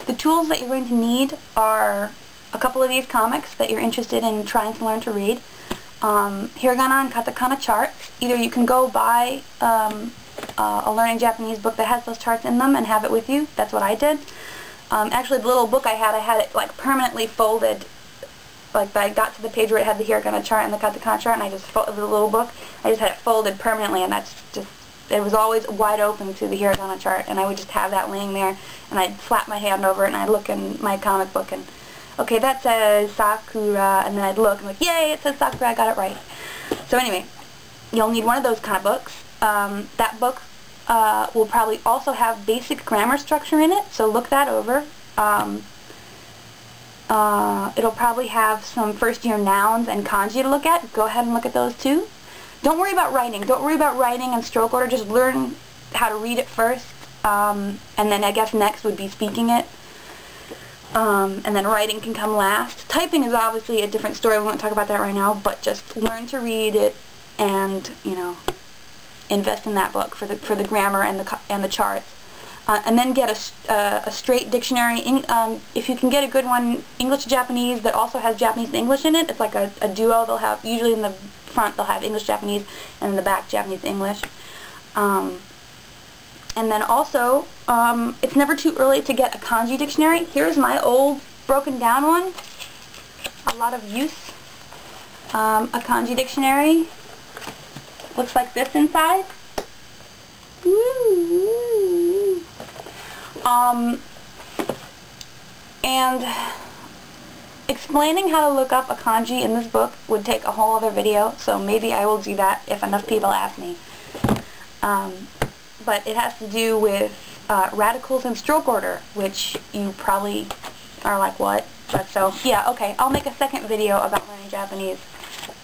The tools that you're going to need are a couple of these comics that you're interested in trying to learn to read. Hiragana and katakana charts. Either you can go buy a learning Japanese book that has those charts in them and have it with you. That's what I did. Actually, the little book I had it like permanently folded. Like, I got to the page where it had the hiragana chart and the katakana chart, and I just folded the little book. I just had it folded permanently, and that's just, it was always wide open to the hiragana chart, and I would just have that laying there, and I'd slap my hand over it, and I'd look in my comic book, and okay, that says Sakura, and then I'd look, and like, yay, it says Sakura, I got it right. So anyway, you'll need one of those kind of books. That book will probably also have basic grammar structure in it, so look that over. It'll probably have some first-year nouns and kanji to look at. Go ahead and look at those too. Don't worry about writing. Don't worry about writing and stroke order. Just learn how to read it first, and then I guess next would be speaking it. And then writing can come last. Typing is obviously a different story. We won't talk about that right now, but just learn to read it and, you know, invest in that book for the grammar and the charts. And then get a straight dictionary. If you can get a good one, English to Japanese, that also has Japanese and English in it. It's like a duo. They'll have, usually in the front they'll have English Japanese, and in the back Japanese English. And then also, it's never too early to get a kanji dictionary. Here's my old broken down one. A lot of use. A kanji dictionary. Looks like this inside. Woo! And explaining how to look up a kanji in this book would take a whole other video, so maybe I will do that if enough people ask me. But it has to do with radicals and stroke order, which you probably are like, what? But so, yeah, okay, I'll make a second video about learning Japanese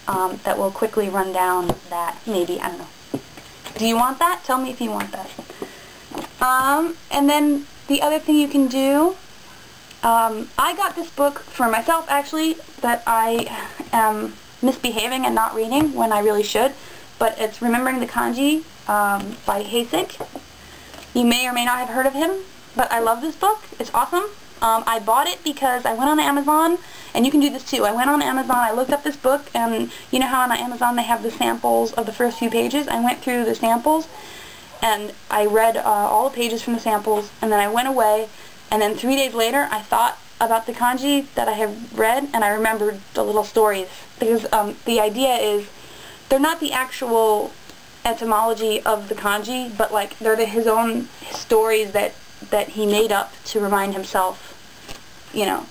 that will quickly run down that, maybe, I don't know. Do you want that? Tell me if you want that. And then the other thing you can do, I got this book for myself, actually, that I am misbehaving and not reading when I really should, but it's Remembering the Kanji by Heisek. You may or may not have heard of him, but I love this book. It's awesome. I bought it because I went on Amazon, and you can do this too. I went on Amazon, I looked up this book, and you know how on Amazon they have the samples of the first few pages? I went through the samples, and I read all the pages from the samples, and then I went away, and then 3 days later I thought about the kanji that I have read, and I remembered the little stories. Because the idea is, they're not the actual etymology of the kanji, but like they're his own stories that he made up to remind himself, you know,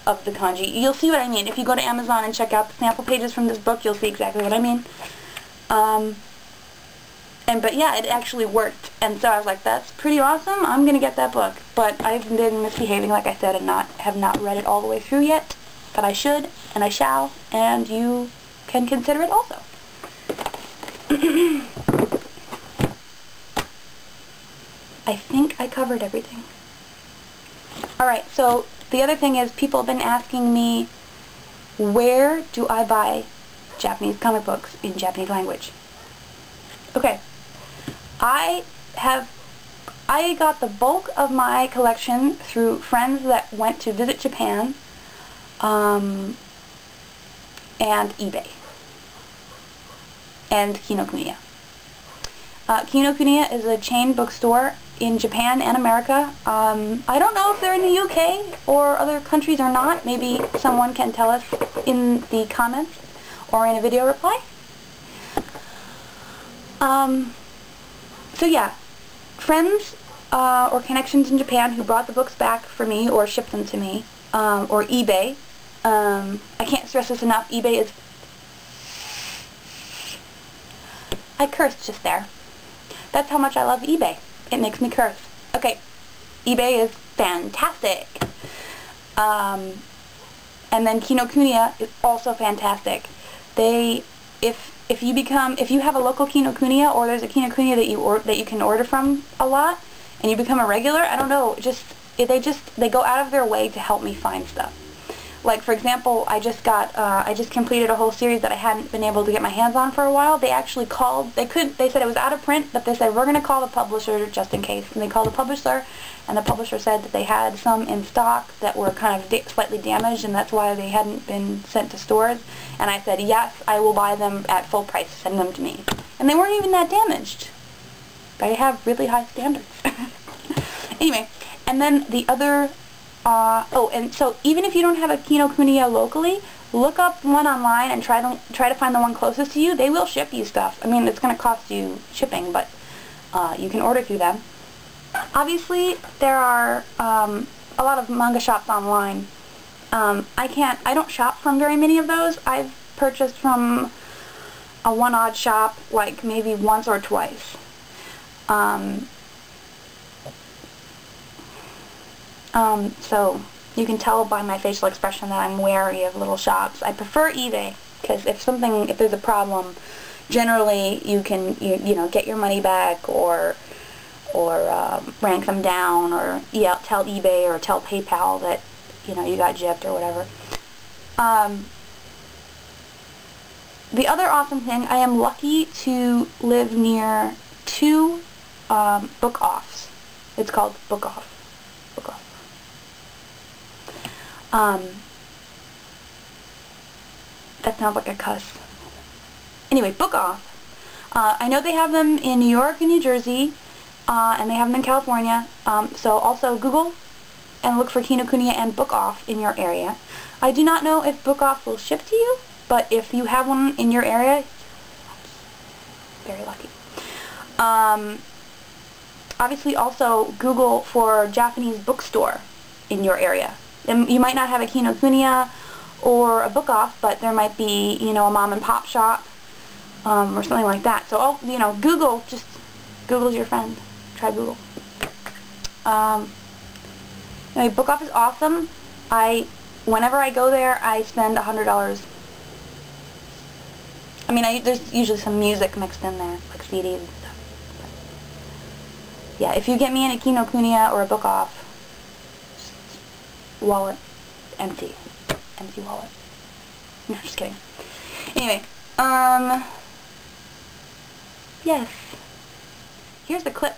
of the kanji. You'll see what I mean. If you go to Amazon and check out the sample pages from this book, you'll see exactly what I mean. But yeah, it actually worked, and so I was like, that's pretty awesome, I'm gonna get that book. But I've been misbehaving, like I said, and have not read it all the way through yet, but I should, and I shall, and you can consider it also. I think I covered everything. Alright, so the other thing is, people have been asking me, where do I buy Japanese comic books in Japanese language? Okay, I got the bulk of my collection through friends that went to visit Japan, and eBay, and Kinokuniya. Kinokuniya is a chain bookstore in Japan and America. I don't know if they're in the UK or other countries or not. Maybe someone can tell us in the comments or in a video reply. So yeah, friends or connections in Japan who brought the books back for me or shipped them to me, or eBay. I can't stress this enough, eBay is... I cursed just there. That's how much I love eBay. It makes me curse. Okay, eBay is fantastic. And then Kinokuniya is also fantastic. If you have a local Kinokuniya, or there's a Kinokuniya that you can order from a lot, and you become a regular, I don't know, they go out of their way to help me find stuff. Like, for example, I just completed a whole series that I hadn't been able to get my hands on for a while. They actually called, they said it was out of print, but they said, we're going to call the publisher just in case. And they called the publisher, and the publisher said that they had some in stock that were kind of slightly damaged, and that's why they hadn't been sent to stores. And I said, yes, I will buy them at full price. Send them to me. And they weren't even that damaged. They have really high standards. Anyway, and then the other... oh, and so even if you don't have a Kinokuniya locally, look up one online and try to find the one closest to you. They will ship you stuff. I mean, it's going to cost you shipping, but you can order through them. Obviously, there are a lot of manga shops online. I don't shop from very many of those. I've purchased from a one-odd shop, like maybe once or twice. So you can tell by my facial expression that I'm wary of little shops. I prefer eBay, because if there's a problem, generally you can, get your money back, or rank them down, or tell eBay or tell PayPal that, you got gypped or whatever. The other awesome thing, I am lucky to live near 2 book offs. It's called Book Off. Book Off. That sounds like a cuss. Anyway, Book Off. I know they have them in New York and New Jersey, and they have them in California. So also Google and look for Kinokuniya and Book Off in your area. I do not know if Book Off will ship to you, but if you have one in your area, very lucky. Obviously also Google for Japanese bookstore in your area. You might not have a Kinokuniya or a Book Off, but there might be, a mom and pop shop, or something like that. So, Google, just Google's your friend. Try Google. Anyway, Book Off is awesome. Whenever I go there, I spend $100. I mean, there's usually some music mixed in there, like CDs and stuff. But yeah, if you get me in a Kinokuniya or a Book Off, wallet empty wallet. No, just kidding. Anyway, yes, here's the clip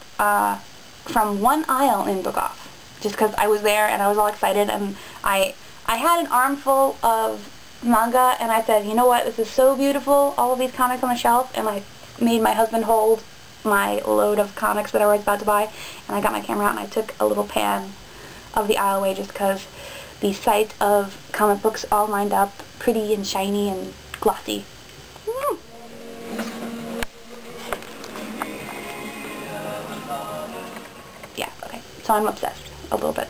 from one aisle in Book Off, just because I was there and I was all excited, and I had an armful of manga, and I said, you know what, this is so beautiful, all of these comics on the shelf, and I made my husband hold my load of comics that I was about to buy, and I got my camera out and I took a little pan of the aisleway, just because the sight of comic books all lined up pretty and shiny and glossy. Yeah, okay, so I'm obsessed a little bit.